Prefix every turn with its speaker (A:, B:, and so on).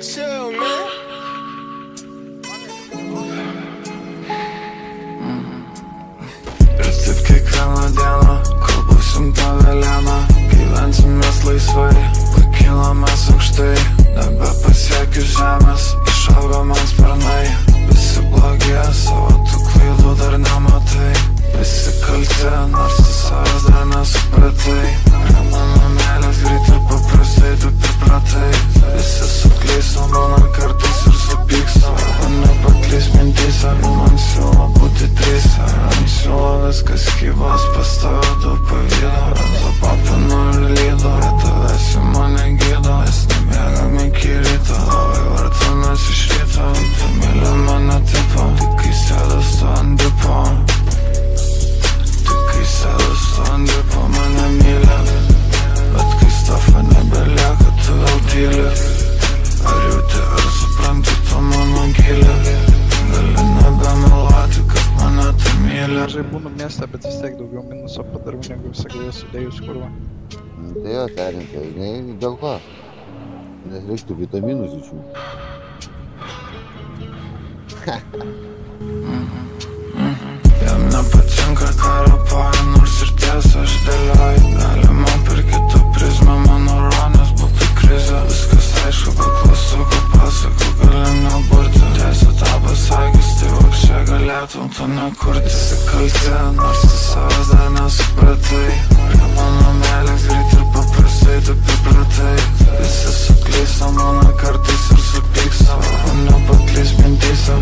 A: chill, man.
B: Ir taip kiekvieną dieną, kol būsim pavėlėna, gyvensim mes laisvai, pakilomės aukštai, nebepasiekiu žemės, išaugo man sparnai. Visi blogė, savo tų klaidų dar nematai, visi kalti, nors tu savęs dar nesupratai. Prie mano meilės greit ir paprastai tu pripratai, visi suklyso, būna kartais ir supykso, o nepaklys mintyse, man siūlo būti tryse, ant siūlo viskas kybos, pas tave du pavydo, zapapino ir lydo, prie tavęs į mane gydo, mes nemiegam iki ryto, labai vartamės iš ryto, tu myli mane tipo, tik kai sėdas tu ant dipo, tik kai sėdas tu ant dipo, mane myli, bet kai stafą nebelieka, tu vėl tyli, ar jauti, ar supranti tu mano gilį, gali nebemeluoti, kad mane tu myli.
C: Mažai būnu mieste, bet vis tiek daugiau minuso padarau negu visą galę sudėjus kurva.
D: Tai jo, Terence, žinai, dėl ko? Nes reiktų vitaminų zičių.
B: Jam nepatinka karapoja, nors ir tiesa aš dėlioju. Galima per kitą prizmę, mano ruonis būtų krizė. Viskas aišku, bet klausuku pasakau, gali neburti. Tiesa tą pasakys, tai vapšė galėtum to nekurti. Visi kalti, nors tu savęs dar nesupratai. Prie mano meilės greit ir paprastai tu pripratai. Visi suklyso, mano kartais ir supykso, o nepaklys mintyse,